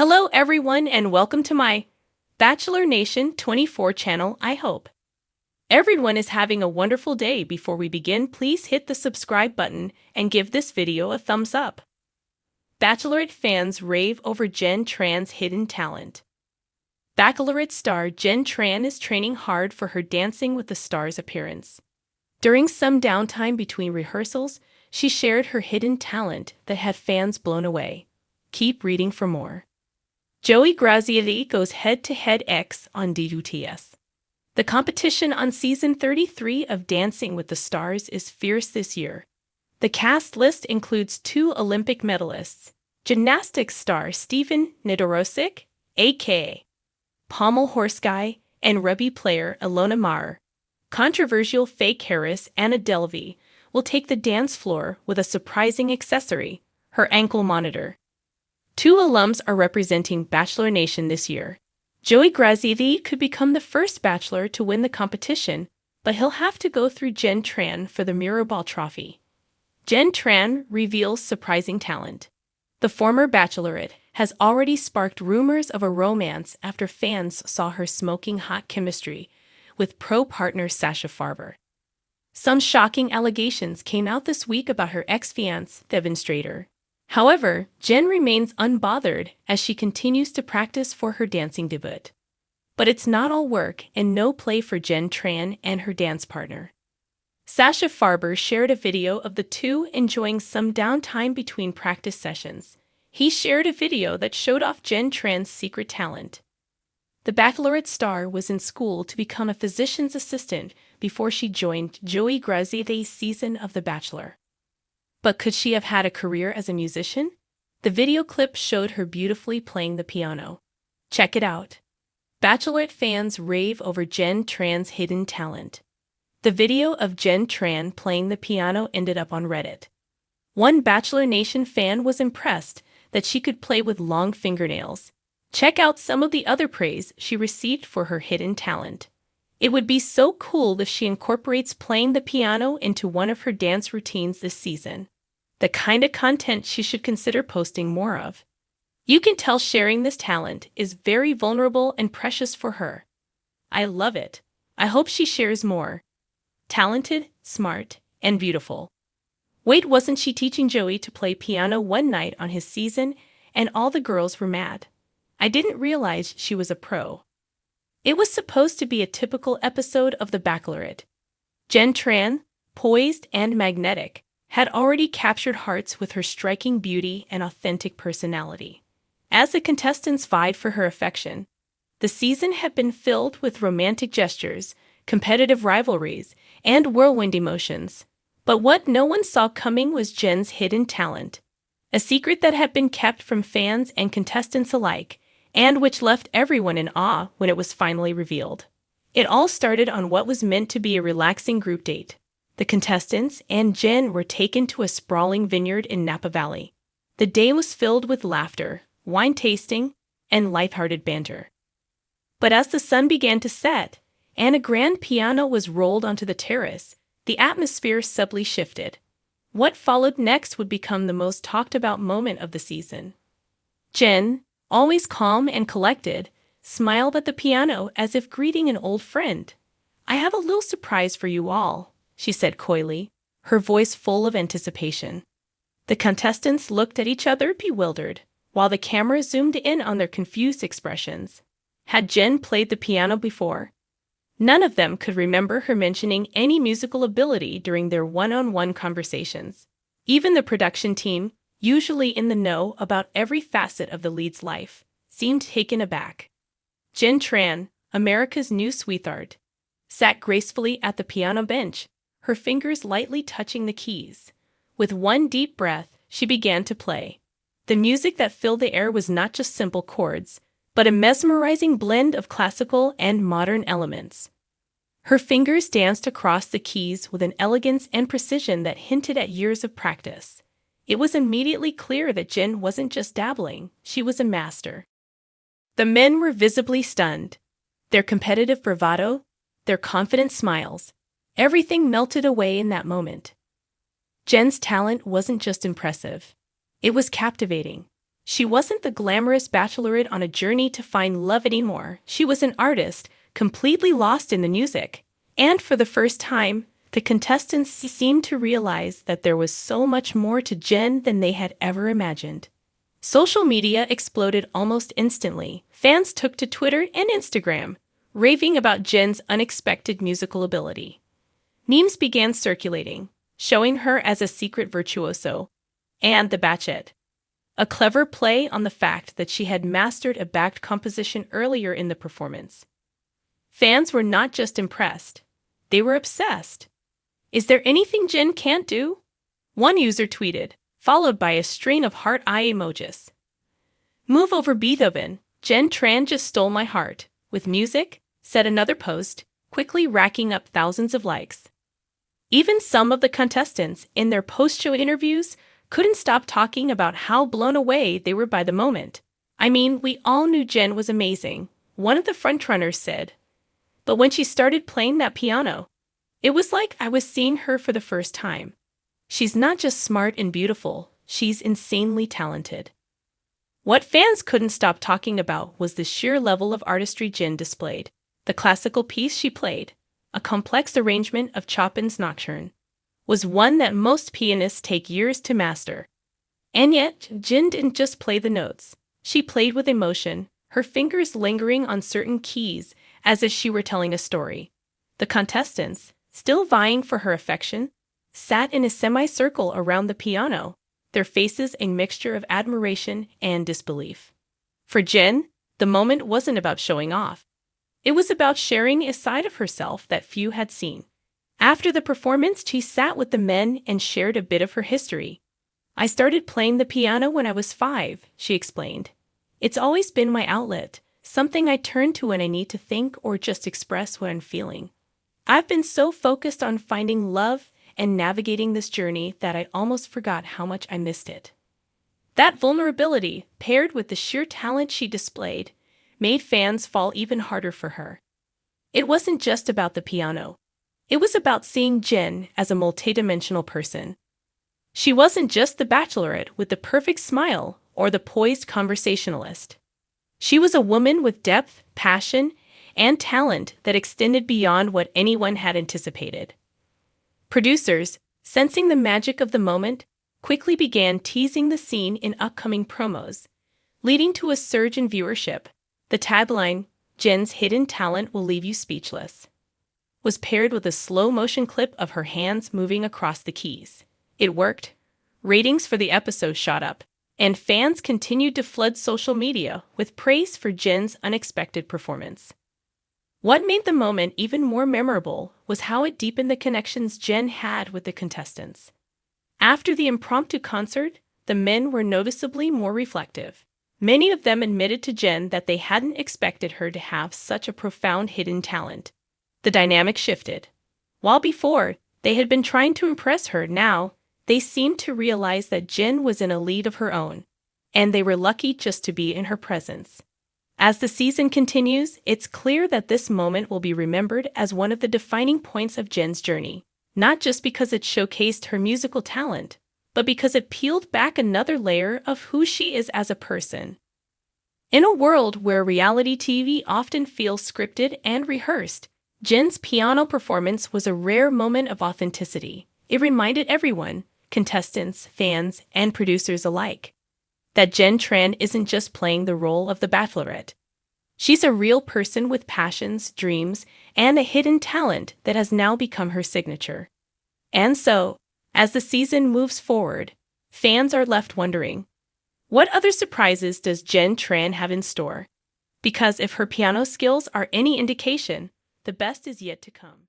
Hello everyone and welcome to my Bachelor Nation 24 channel. I hope everyone is having a wonderful day. Before we begin, please hit the subscribe button and give this video a thumbs up. Bachelorette fans rave over Jen Tran's hidden talent. Bachelorette star Jen Tran is training hard for her Dancing with the Stars appearance. During some downtime between rehearsals, she shared her hidden talent that had fans blown away. Keep reading for more. Joey Graziadei goes head-to-head X on DUTS. The competition on season 33 of Dancing with the Stars is fierce this year. The cast list includes 2 Olympic medalists, gymnastics star Stephen Nedorosik, a.k.a. Pommel Horse Guy, and rugby player Ilona Maher. Controversial fake heiress Anna Delvey will take the dance floor with a surprising accessory, her ankle monitor. 2 alums are representing Bachelor Nation this year. Joey Graziadei could become the first Bachelor to win the competition, but he'll have to go through Jen Tran for the Mirrorball Trophy. Jen Tran reveals surprising talent. The former Bachelorette has already sparked rumors of a romance after fans saw her smoking hot chemistry with pro-partner Sasha Farber. Some shocking allegations came out this week about her ex-fiancé, Devin Strader. However, Jen remains unbothered as she continues to practice for her dancing debut. But it's not all work and no play for Jen Tran and her dance partner. Sasha Farber shared a video of the 2 enjoying some downtime between practice sessions. He shared a video that showed off Jen Tran's secret talent. The Bachelorette star was in school to become a physician's assistant before she joined Joey Graziadei's season of The Bachelor. But could she have had a career as a musician? The video clip showed her beautifully playing the piano. Check it out. Bachelorette fans rave over Jen Tran's hidden talent. The video of Jen Tran playing the piano ended up on Reddit. One Bachelor Nation fan was impressed that she could play with long fingernails. Check out some of the other praise she received for her hidden talent. It would be so cool if she incorporates playing the piano into one of her dance routines this season. The kind of content she should consider posting more of. You can tell sharing this talent is very vulnerable and precious for her. I love it. I hope she shares more. Talented, smart, and beautiful. Wait, wasn't she teaching Joey to play piano one night on his season and all the girls were mad? I didn't realize she was a pro. It was supposed to be a typical episode of The Bachelorette. Jen Tran, poised and magnetic, had already captured hearts with her striking beauty and authentic personality. As the contestants vied for her affection, the season had been filled with romantic gestures, competitive rivalries, and whirlwind emotions. But what no one saw coming was Jen's hidden talent, a secret that had been kept from fans and contestants alike, and which left everyone in awe when it was finally revealed. It all started on what was meant to be a relaxing group date. The contestants and Jen were taken to a sprawling vineyard in Napa Valley. The day was filled with laughter, wine tasting, and lighthearted banter. But as the sun began to set, and a grand piano was rolled onto the terrace, the atmosphere subtly shifted. What followed next would become the most talked-about moment of the season. Jen, always calm and collected, smiled at the piano as if greeting an old friend. "I have a little surprise for you all," she said coyly, her voice full of anticipation. The contestants looked at each other bewildered, while the camera zoomed in on their confused expressions. Had Jen played the piano before? None of them could remember her mentioning any musical ability during their one-on-one conversations. Even the production team, usually in the know about every facet of the lead's life, seemed taken aback. Jen Tran, America's new sweetheart, sat gracefully at the piano bench, her fingers lightly touching the keys. With one deep breath, she began to play. The music that filled the air was not just simple chords, but a mesmerizing blend of classical and modern elements. Her fingers danced across the keys with an elegance and precision that hinted at years of practice. It was immediately clear that Jen wasn't just dabbling, she was a master. The men were visibly stunned. Their competitive bravado, their confident smiles, everything melted away in that moment. Jen's talent wasn't just impressive. It was captivating. She wasn't the glamorous bachelorette on a journey to find love anymore. She was an artist, completely lost in the music. And for the first time, the contestants seemed to realize that there was so much more to Jen than they had ever imagined. Social media exploded almost instantly. Fans took to Twitter and Instagram, raving about Jen's unexpected musical ability. Memes began circulating, showing her as a secret virtuoso, and the Bachelorette, a clever play on the fact that she had mastered a backed composition earlier in the performance. Fans were not just impressed, they were obsessed. "Is there anything Jen can't do?" one user tweeted, followed by a string of heart eye emojis. "Move over Beethoven, Jen Tran just stole my heart with music," said another post, quickly racking up thousands of likes. Even some of the contestants, in their post-show interviews, couldn't stop talking about how blown away they were by the moment. "I mean, we all knew Jen was amazing," one of the frontrunners said. "But when she started playing that piano, it was like I was seeing her for the first time. She's not just smart and beautiful, she's insanely talented." What fans couldn't stop talking about was the sheer level of artistry Jen displayed. The classical piece she played, a complex arrangement of Chopin's Nocturne, was one that most pianists take years to master. And yet, Jen didn't just play the notes. She played with emotion, her fingers lingering on certain keys as if she were telling a story. The contestants, still vying for her affection, sat in a semicircle around the piano, their faces a mixture of admiration and disbelief. For Jen, the moment wasn't about showing off. It was about sharing a side of herself that few had seen. After the performance, she sat with the men and shared a bit of her history. "I started playing the piano when I was 5, she explained. "It's always been my outlet, something I turn to when I need to think or just express what I'm feeling. I've been so focused on finding love and navigating this journey that I almost forgot how much I missed it." That vulnerability, paired with the sheer talent she displayed, made fans fall even harder for her. It wasn't just about the piano. It was about seeing Jen as a multidimensional person. She wasn't just the bachelorette with the perfect smile or the poised conversationalist. She was a woman with depth, passion, and talent that extended beyond what anyone had anticipated. Producers, sensing the magic of the moment, quickly began teasing the scene in upcoming promos, leading to a surge in viewership. The tagline, "Jen's hidden talent will leave you speechless," was paired with a slow-motion clip of her hands moving across the keys. It worked. Ratings for the episode shot up, and fans continued to flood social media with praise for Jen's unexpected performance. What made the moment even more memorable was how it deepened the connections Jen had with the contestants. After the impromptu concert, the men were noticeably more reflective. Many of them admitted to Jen that they hadn't expected her to have such a profound hidden talent. The dynamic shifted. While before, they had been trying to impress her, now, they seemed to realize that Jen was in a league of her own, and they were lucky just to be in her presence. As the season continues, it's clear that this moment will be remembered as one of the defining points of Jen's journey, not just because it showcased her musical talent, but because it peeled back another layer of who she is as a person. In a world where reality TV often feels scripted and rehearsed, Jen's piano performance was a rare moment of authenticity. It reminded everyone, contestants, fans, and producers alike, that Jen Tran isn't just playing the role of the Bachelorette. She's a real person with passions, dreams, and a hidden talent that has now become her signature. And so, as the season moves forward, fans are left wondering, what other surprises does Jen Tran have in store? Because if her piano skills are any indication, the best is yet to come.